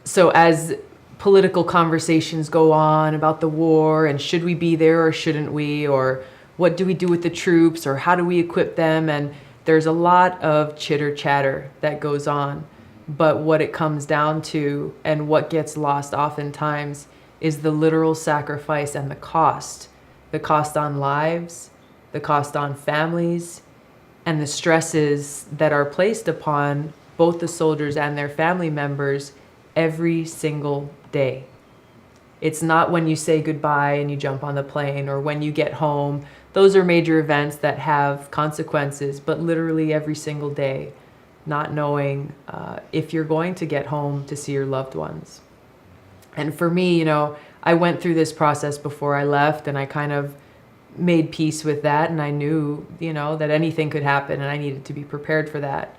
So as political conversations go on about the war and should we be there or shouldn't we, or what do we do with the troops, or how do we equip them, and there's a lot of chitter chatter that goes on. But what it comes down to, and what gets lost oftentimes, is the literal sacrifice and the cost on lives, the cost on families, and the stresses that are placed upon both the soldiers and their family members every single day. It's not when you say goodbye and you jump on the plane, or when you get home. Those are major events that have consequences, but literally every single day, not knowing if you're going to get home to see your loved ones. And for me, I went through this process before I left, and I kind of made peace with that, and I knew, that anything could happen, and I needed to be prepared for that.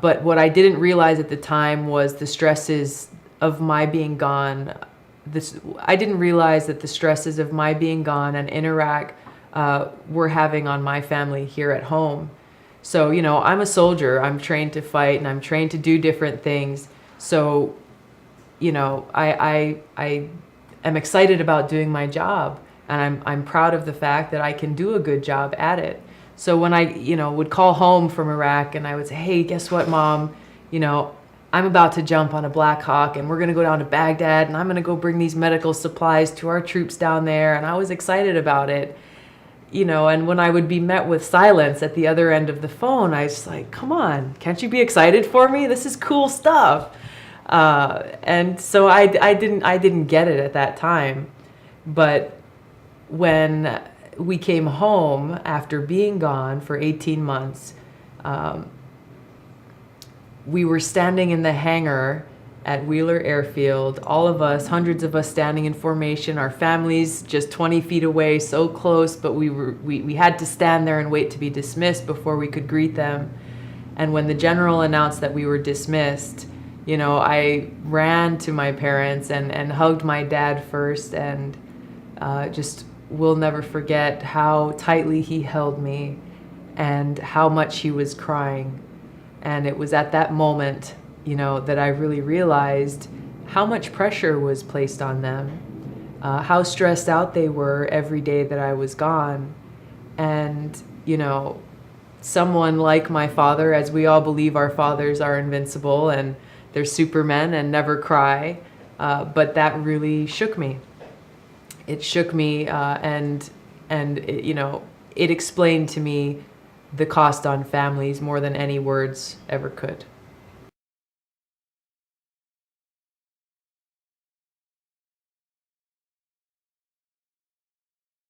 But what I didn't realize at the time was the stresses of my being gone. I didn't realize that the stresses of my being gone and in Iraq were having on my family here at home. So, I'm a soldier. I'm trained to fight, and I'm trained to do different things. So, I am excited about doing my job, and I'm proud of the fact that I can do a good job at it. So when I, would call home from Iraq, and I would say, hey, guess what, Mom? I'm about to jump on a Black Hawk, and we're going to go down to Baghdad, and I'm going to go bring these medical supplies to our troops down there. And I was excited about it, and when I would be met with silence at the other end of the phone, I was like, come on, can't you be excited for me? This is cool stuff. And so I didn't get it at that time. But when we came home after being gone for 18 months, we were standing in the hangar at Wheeler Airfield, all of us, hundreds of us standing in formation, our families just 20 feet away, so close, but we had to stand there and wait to be dismissed before we could greet them. And when the general announced that we were dismissed, I ran to my parents and hugged my dad first, and just will never forget how tightly he held me and how much he was crying. And it was at that moment, that I really realized how much pressure was placed on them, how stressed out they were every day that I was gone. And, someone like my father, as we all believe our fathers are invincible and they're supermen and never cry, but that really shook me. It shook me, and it explained to me the cost on families more than any words ever could.